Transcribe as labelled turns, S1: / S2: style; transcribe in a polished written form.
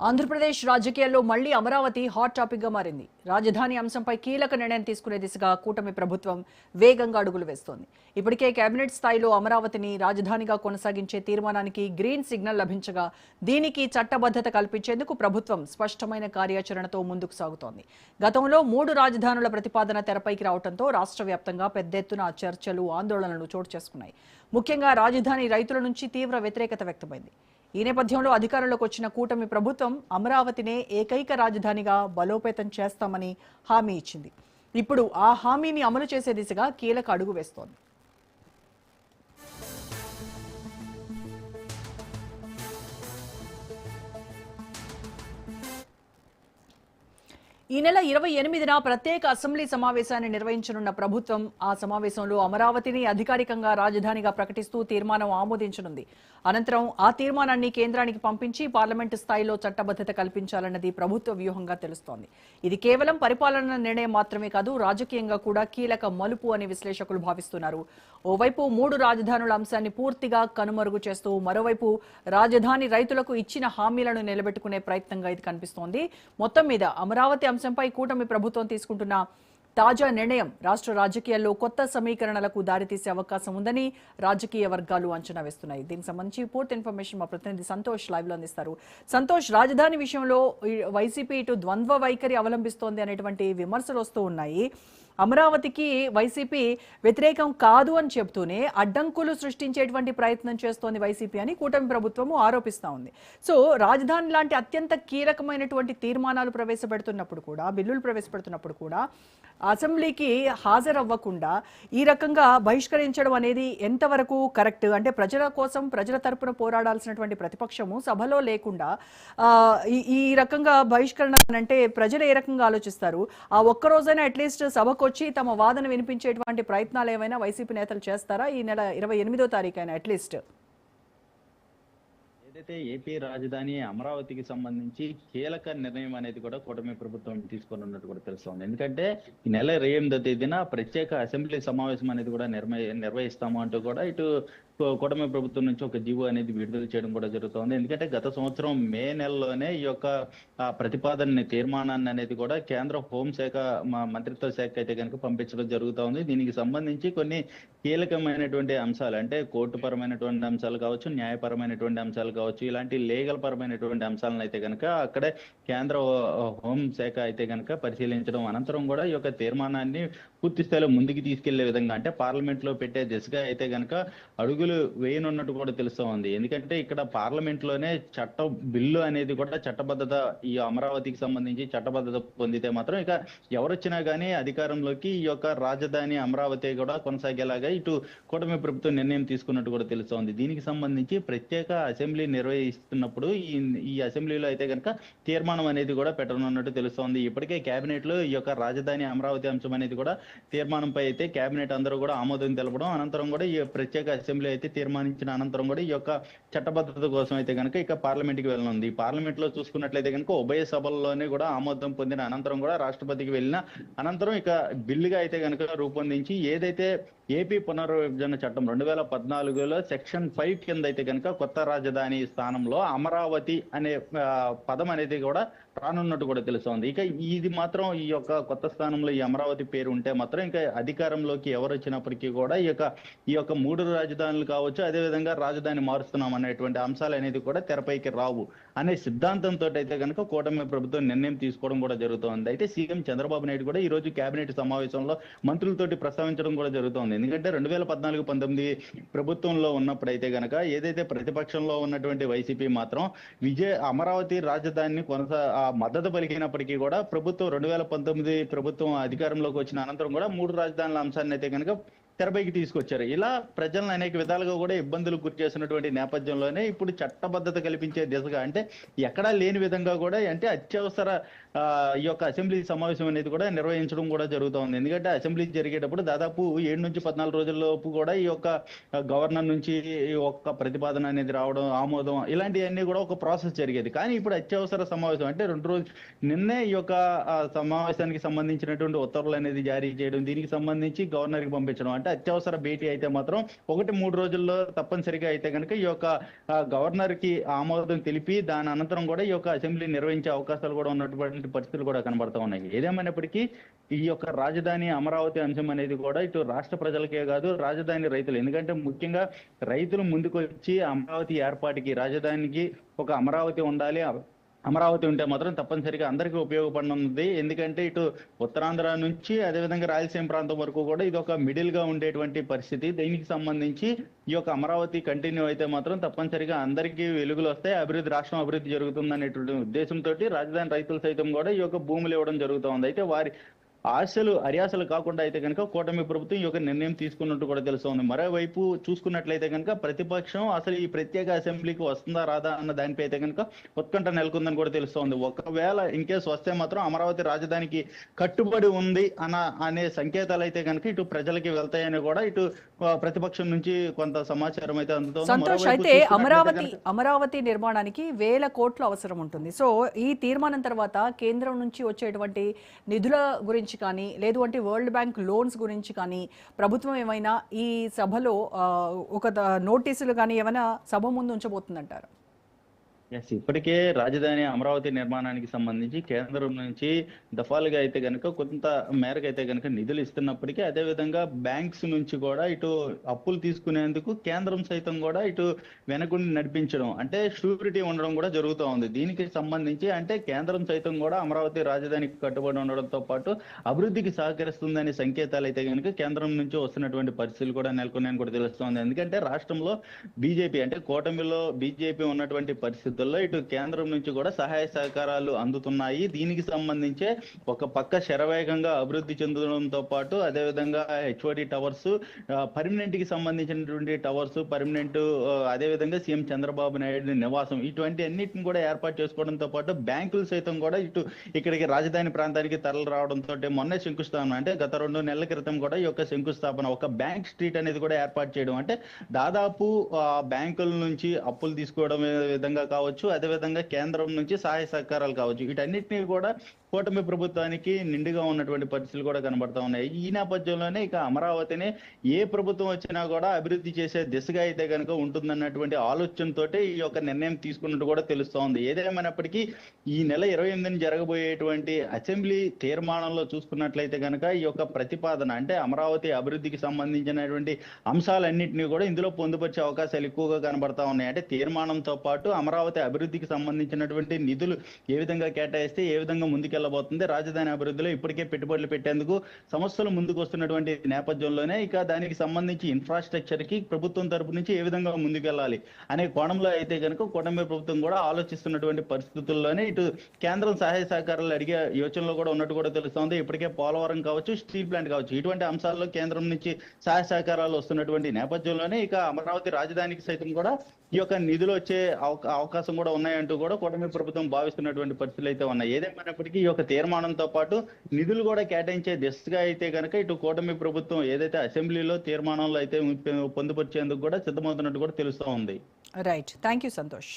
S1: ఆంధ్రప్రదేశ్ రాజకీయాల్లో మళ్లీ Amaravati hot topic గా మారింది. రాజధాని అంశంపై కీలక నిర్ణయం తీసుకునే దిశగా కూటమి ప్రభుత్వం వేగంగా అడుగులు వేస్తోంది. ఇప్పటికే కేబినెట్ స్థాయిలో అమరావతిని రాజధానిగా కొనసాగించే తీర్మానానికి గ్రీన్ సిగ్నల్ లభించగా దీనికి చట్టబద్ధత కల్పించేందుకు ప్రభుత్వం స్పష్టమైన కార్యాచరణతో ముందుకు సాగుతోంది. గతంలో 3 రాజధానుల ప్రతిపాదన తెరపైకి రావడంతో రాష్ట్ర వ్యాప్తంగా పెద్ద ఎత్తున చర్చలు, ఆందోళనలు చోటు చేసుకున్నాయి. ముఖ్యంగా రాజధాని రైతుల నుంచి తీవ్ర వ్యతిరేకత వ్యక్తమైంది. ఈ నేపథ్యంలో అధికారంలోకి వచ్చిన కూటమి ప్రభుత్వం అమరావతినే ఏకైక రాజధానిగా బలోపేతం చేస్తామని హామీ ఇచ్చింది. ఇప్పుడు ఆ హామీని అమలు చేసే దిశగా కీలక అడుగు వేస్తోంది. ఈ నెల 28న ప్రత్యేక అసెంబ్లీ సమావేశాన్ని నిర్వహించనున్న ప్రభుత్వం ఆ సమావేశంలో అమరావతిని అధికారికంగా రాజధానిగా ప్రకటిస్తూ తీర్మానం ఆమోదించనుంది. అనంతరం ఆ తీర్మానాన్ని కేంద్రానికి పంపించి పార్లమెంటు స్థాయిలో చట్టబద్ధత కల్పించాలన్నది ప్రభుత్వ వ్యూహంగా తెలుస్తోంది. ఇది కేవలం పరిపాలన నిర్ణయం మాత్రమే కాదు, రాజకీయంగా కూడా కీలక మలుపు అని విశ్లేషకులు భావిస్తున్నారు. ఓవైపు 3 రాజధానుల అంశాన్ని పూర్తిగా కనుమరుగు చేస్తూ, మరోవైపు రాజధాని రైతులకు ఇచ్చిన హామీలను నిలబెట్టుకునే ప్రయత్నంగా ఇది కనిపిస్తోంది. మొత్తం మీద అమరావతి అంశంపై కూటమి ప్రభుత్వం తీసుకుంటున్న తాజా నిర్ణయం రాష్ట్ర రాజకీయాల్లో కొత్త సమీకరణలకు దారితీసే అవకాశం ఉందని రాజకీయ వర్గాలు అంచనా వేస్తున్నాయి. దీనికి సంబంధించి పూర్తి ఇన్ఫర్మేషన్ మా ప్రతినిధి సంతోష్ లైవ్ లో అందిస్తారు. సంతోష్, రాజధాని విషయంలో వైసీపీ ఇటు ద్వంద్వ వైఖరి అవలంబిస్తోంది అనేటువంటి విమర్శలు వస్తూ ఉన్నాయి. అమరావతికి వైసీపీ వ్యతిరేకం కాదు అని చెబుతూనే అడ్డంకులు సృష్టించేటువంటి ప్రయత్నం చేస్తోంది వైసీపీ అని కూటమి ప్రభుత్వము ఆరోపిస్తూ ఉంది. సో రాజధాని లాంటి అత్యంత కీలకమైనటువంటి తీర్మానాలు ప్రవేశపెడుతున్నప్పుడు కూడా, బిల్లులు ప్రవేశపెడుతున్నప్పుడు కూడా అసెంబ్లీకి హాజరవ్వకుండా ఈ రకంగా బహిష్కరించడం అనేది ఎంతవరకు కరెక్ట్? అంటే ప్రజల కోసం, ప్రజల తరపున పోరాడాల్సినటువంటి ప్రతిపక్షము సభలో లేకుండా ఈ రకంగా బహిష్కరణ అంటే ప్రజలు ఏ రకంగా ఆలోచిస్తారు? ఆ ఒక్కరోజైనా అట్లీస్ట్ సభకు వచ్చి తమ వాదన వినిపించేటువంటి ప్రయత్నాలు ఏమైనా వైసీపీ నేతలు చేస్తారా ఈ నెల 28వ తారీఖైనా అట్లీస్ట్?
S2: ఏదైతే ఏపీ రాజధాని అమరావతికి సంబంధించి కీలక నిర్ణయం అనేది కూడా కూటమి ప్రభుత్వం తీసుకొని ఉన్నట్టు కూడా తెలుస్తోంది. ఎందుకంటే ఈ నెల 28వ తేదీన ప్రత్యేక అసెంబ్లీ సమావేశం అనేది కూడా నిర్వహిస్తాము అంటూ కూడా ఇటు కూటమి ప్రభుత్వం నుంచి ఒక జీవో అనేది విడుదల చేయడం కూడా జరుగుతోంది. ఎందుకంటే గత సంవత్సరం మే నెలలోనే ఈ యొక్క ప్రతిపాదనని, తీర్మానాన్ని అనేది కూడా కేంద్ర హోంశాఖ మంత్రిత్వ శాఖ అయితే కనుక పంపించడం జరుగుతోంది. దీనికి సంబంధించి కొన్ని కీలకమైనటువంటి అంశాలు, అంటే కోర్టు పరమైనటువంటి అంశాలు కావచ్చు, న్యాయపరమైనటువంటి అంశాలు కావచ్చు, ఇలాంటి లీగల్ పరమైనటువంటి అంశాలను అయితే కనుక అక్కడే కేంద్ర హోంశాఖ అయితే కనుక పరిశీలించడం, అనంతరం కూడా ఈ యొక్క తీర్మానాన్ని పూర్తి స్థాయిలో ముందుకు తీసుకెళ్లే విధంగా, అంటే పార్లమెంట్ లో పెట్టే దిశగా అయితే కనుక అడుగులు వేయనున్నట్టు కూడా తెలుస్తూ ఉంది. ఎందుకంటే ఇక్కడ పార్లమెంట్ లోనే బిల్లు అనేది కూడా చట్టబద్ధత, ఈ అమరావతికి సంబంధించి చట్టబద్ధత పొందితే మాత్రం ఇక ఎవరొచ్చినా కానీ అధికారంలోకి ఈ యొక్క రాజధాని అమరావతి కూడా కొనసాగేలాగా ఇటు కూటమి ప్రభుత్వం నిర్ణయం తీసుకున్నట్టు కూడా తెలుస్తోంది. దీనికి సంబంధించి ప్రత్యేక అసెంబ్లీ నిర్వహిస్తున్నప్పుడు ఈ అసెంబ్లీలో అయితే కనుక తీర్మానం అనేది కూడా పెట్టనున్నట్టు తెలుస్తోంది. ఇప్పటికే కేబినెట్ లో ఈ యొక్క రాజధాని అమరావతి అంశం అనేది కూడా తీర్మానంపై అయితే కేబినెట్ అందరూ కూడా ఆమోదం తెలపడం, అనంతరం కూడా ఈ ప్రత్యేక అసెంబ్లీ అయితే తీర్మానించిన అనంతరం కూడా ఈ యొక్క చట్టబద్ధత కోసం అయితే కనుక ఇక పార్లమెంట్ కి వెళ్ళనుంది. పార్లమెంట్ లో చూసుకున్నట్లయితే కనుక ఉభయ సభల్లోనే కూడా ఆమోదం పొందిన అనంతరం కూడా రాష్ట్రపతికి వెళ్ళిన అనంతరం ఇక బిల్లుగా అయితే కనుక రూపొందించి, ఏదైతే ఏపీ పునర్విభజన చట్టం 2014లో సెక్షన్ 5 కింద అయితే కనుక కొత్త రాజధాని స్థానంలో అమరావతి అనే పదం అనేది కూడా రానున్నట్టు కూడా తెలుస్తోంది. ఇక ఇది మాత్రం, ఈ యొక్క కొత్త స్థానంలో ఈ అమరావతి పేరు ఉంటే మాత్రం ఇంకా అధికారంలోకి ఎవరు వచ్చినప్పటికీ కూడా ఈ యొక్క 3 రాజధానులు కావచ్చు, అదేవిధంగా రాజధాని మారుస్తున్నాం అనేటువంటి అంశాలు అనేది కూడా తెరపైకి రావు అనే సిద్ధాంతంతో అయితే కనుక కూటమి ప్రభుత్వం నిర్ణయం తీసుకోవడం కూడా జరుగుతోంది. అయితే సీఎం చంద్రబాబు నాయుడు కూడా ఈ రోజు కేబినెట్ సమావేశంలో మంత్రులతోటి ప్రస్తావించడం కూడా జరుగుతోంది. ఎందుకంటే 2014-19 ప్రభుత్వంలో ఉన్నప్పుడు అయితే కనుక ఏదైతే ప్రతిపక్షంలో ఉన్నటువంటి వైసీపీ మాత్రం అమరావతి రాజధానిని మద్దతు పలికినప్పటికీ కూడా ప్రభుత్వం 2019 ప్రభుత్వం అధికారంలోకి వచ్చిన అనంతరం కూడా 3 రాజధానుల అంశాన్ని అయితే కనుక తెరపైకి తీసుకొచ్చారు. ఇలా ప్రజలను అనేక విధాలుగా కూడా ఇబ్బందులకు గురి చేసినటువంటి నేపథ్యంలోనే ఇప్పుడు చట్టబద్ధత కల్పించే దిశగా, అంటే ఎక్కడా లేని విధంగా కూడా, అంటే అత్యవసర ఈ యొక్క అసెంబ్లీ సమావేశం అనేది కూడా నిర్వహించడం కూడా జరుగుతోంది. ఎందుకంటే అసెంబ్లీ జరిగేటప్పుడు దాదాపు 7 నుంచి 14 రోజుల్లోపు కూడా ఈ యొక్క గవర్నర్ నుంచి ఈ ఒక్క ప్రతిపాదన అనేది రావడం, ఆమోదం, ఇలాంటివన్నీ కూడా ఒక ప్రాసెస్ జరిగేది. కానీ ఇప్పుడు అత్యవసర సమావేశం, అంటే 2 రోజులు నిన్నే ఈ యొక్క సమావేశానికి సంబంధించినటువంటి ఉత్తర్వులు అనేది జారీ చేయడం, దీనికి సంబంధించి గవర్నర్కి పంపించడం, అంటే అత్యవసర భేటీ అయితే మాత్రం 1-3 రోజుల్లో తప్పనిసరిగా అయితే కనుక ఈ యొక్క గవర్నర్ కి ఆమోదం తెలిపి దాని అనంతరం కూడా ఈ యొక్క అసెంబ్లీ నిర్వహించే అవకాశాలు కూడా ఉన్నటువంటి పరిస్థితులు కూడా కనబడతా ఉన్నాయి. ఏదేమైనప్పటికీ ఈ యొక్క రాజధాని అమరావతి అంశం అనేది కూడా ఇటు రాష్ట్ర ప్రజలకే కాదు, రాజధాని రైతులు, ఎందుకంటే ముఖ్యంగా రైతులు ముందుకు వచ్చి అమరావతి ఏర్పాటుకి, రాజధానికి ఒక అమరావతి ఉండాలి, అమరావతి ఉంటే మాత్రం తప్పనిసరిగా అందరికీ ఉపయోగపడనుంది. ఎందుకంటే ఇటు ఉత్తరాంధ్ర నుంచి అదేవిధంగా రాయలసీమ ప్రాంతం వరకు కూడా ఇది ఒక మిడిల్ గా ఉండేటువంటి పరిస్థితి. దీనికి సంబంధించి ఈ యొక్క అమరావతి కంటిన్యూ అయితే మాత్రం తప్పనిసరిగా అందరికీ వెలుగులు వస్తాయి, రాష్ట్రం అభివృద్ధి జరుగుతుంది అనేటువంటి ఉద్దేశంతో రాజధాని రైతులు సైతం కూడా ఈ యొక్క భూములు ఇవ్వడం జరుగుతూ ఉంది. అయితే వారి ఆశలు అరియాసలు కాకుండా అయితే కనుక కూటమి ప్రభుత్వం ఈ యొక్క నిర్ణయం తీసుకున్నట్టు కూడా తెలుస్తోంది. మరోవైపు చూసుకున్నట్లయితే కనుక ప్రతిపక్షం అసలు ఈ ప్రత్యేక అసెంబ్లీకి వస్తుందా రాదా అన్న దానిపై అయితే కనుక ఉత్కంఠ నెలకొందని కూడా తెలుస్తోంది. ఒకవేళ ఇన్కేస్ వస్తే మాత్రం అమరావతి రాజధానికి కట్టుబడి ఉంది అనే సంకేతాలు అయితే కనుక ఇటు ప్రజలకి వెళ్తాయని కూడా ఇటు ప్రతిపక్షం నుంచి కొంత సమాచారం అయితే అందుతోంది.
S1: సంతోష్, అయితే అమరావతి నిర్మాణానికి 1000 కోట్లు అవసరం ఉంటుంది. సో ఈ తీర్మానం తర్వాత కేంద్రం నుంచి వచ్చేటువంటి నిధుల గురించి కానీ, లేదు అంటే వరల్డ్ బ్యాంక్ లోన్స్ గురించి కానీ ప్రభుత్వం ఏమైనా ఈ సభలో ఒక నోటీసులు కానీ ఏమైనా సభ ముందు ఉంచబోతుందంటారు?
S2: ఇప్పటికే రాజధాని అమరావతి నిర్మాణానికి సంబంధించి కేంద్రం నుంచి దఫాలుగా అయితే కనుక కొంత మేరకు అయితే కనుక నిధులు ఇస్తున్నప్పటికీ, అదేవిధంగా బ్యాంక్స్ నుంచి కూడా ఇటు అప్పులు తీసుకునేందుకు కేంద్రం సైతం కూడా ఇటు వెనకుండి నడిపించడం, అంటే షూరిటీ ఉండడం కూడా జరుగుతూ ఉంది. దీనికి సంబంధించి అంటే కేంద్రం సైతం కూడా అమరావతి రాజధానికి కట్టుబడి ఉండడంతో పాటు అభివృద్ధికి సహకరిస్తుందనే సంకేతాలు అయితే కనుక కేంద్రం నుంచి వస్తున్నటువంటి పరిస్థితులు కూడా నెలకొన్నాయని కూడా తెలుస్తోంది. ఎందుకంటే రాష్ట్రంలో బీజేపీ అంటే కూటమిలో బీజేపీ ఉన్నటువంటి పరిస్థితులు ఇటు కేంద్రం నుంచి కూడా సహాయ సహకారాలు అందుతున్నాయి. దీనికి సంబంధించే ఒక పక్క శరవేగంగా అభివృద్ధి చెందడంతో పాటు అదేవిధంగా హెచ్ఓడి టవర్స్, పర్మనెంట్ కి సంబంధించినటువంటి టవర్స్, పర్మనెంట్ అదేవిధంగా సీఎం చంద్రబాబు నాయుడు నివాసం, ఇటువంటి అన్నిటిని కూడా ఏర్పాటు చేసుకోవడంతో పాటు బ్యాంకులు సైతం కూడా ఇక్కడికి రాజధాని ప్రాంతానికి తరలి రావడంతో మొన్నే శంకుస్థాపన, అంటే గత 2 నెలల క్రితం కూడా ఈ యొక్క శంకుస్థాపన ఒక బ్యాంక్ స్ట్రీట్ అనేది కూడా ఏర్పాటు చేయడం, అంటే దాదాపు బ్యాంకుల నుంచి అప్పులు తీసుకోవడం విధంగా కావచ్చు, అదేవిధంగా కేంద్రం నుంచి సహాయ సహకారాలు కావచ్చు, వీటన్నిటినీ కూడా కూటమి ప్రభుత్వానికి నిండుగా ఉన్నటువంటి పరిస్థితులు కూడా కనబడతా ఉన్నాయి. ఈ నేపథ్యంలోనే ఇక అమరావతిని ఏ ప్రభుత్వం వచ్చినా కూడా అభివృద్ధి చేసే దిశగా అయితే కనుక ఉంటుందన్నటువంటి ఆలోచనతో ఈ యొక్క నిర్ణయం తీసుకున్నట్టు కూడా తెలుస్తోంది. ఏదేమైనప్పటికీ ఈ నెల 28ని జరగబోయేటువంటి అసెంబ్లీ తీర్మానంలో చూసుకున్నట్లయితే కనుక ఈ యొక్క ప్రతిపాదన, అంటే అమరావతి అభివృద్ధికి సంబంధించినటువంటి అంశాలన్నింటినీ కూడా ఇందులో పొందుపరిచే అవకాశాలు ఎక్కువగా కనబడతా ఉన్నాయి. అంటే తీర్మానంతో పాటు అమరావతి అభివృద్ధికి సంబంధించినటువంటి నిధులు ఏ విధంగా కేటాయిస్తే ఏ విధంగా ముందుకెళ్లబోతుంది, రాజధాని అభివృద్ధిలో ఇప్పటికే పెట్టుబడులు పెట్టేందుకు సంస్థలు ముందుకు వస్తున్నటువంటి నేపథ్యంలోనే ఇక దానికి సంబంధించి ఇన్ఫ్రాస్ట్రక్చర్ కి ప్రభుత్వం తరపు నుంచి ఏ విధంగా ముందుకెళ్లాలి అనే కోణంలో అయితే కనుక కూటమి ప్రభుత్వం కూడా ఆలోచిస్తున్నటువంటి పరిస్థితుల్లోనే ఇటు కేంద్రం సహాయ సహకారాలు అడిగే యోచనలో కూడా ఉన్నట్టు కూడా తెలుస్తోంది. ఇప్పటికే పోలవరం కావచ్చు, స్టీల్ ప్లాంట్ కావచ్చు, ఇటువంటి అంశాల్లో కేంద్రం నుంచి సహాయ సహకారాలు వస్తున్నటువంటి నేపథ్యంలోనే ఇక అమరావతి రాజధానికి సైతం కూడా ఈ యొక్క నిధులు వచ్చే అవకాశం కూడా ఉన్నాయంటూ కూడా కూటమి ప్రభుత్వం భావిస్తున్నటువంటి పరిస్థితులు అయితే ఉన్నాయి. ఏదేమైనప్పటికీ ఈ యొక్క తీర్మానంతో పాటు నిధులు కూడా కేటాయించే దిశగా అయితే కనుక ఇటు కూటమి ప్రభుత్వం ఏదైతే అసెంబ్లీలో తీర్మానంలో అయితే పొందుపరిచేందుకు కూడా సిద్ధమవుతున్నట్టు కూడా తెలుస్తూ ఉంది.
S1: Right, thank you Santosh.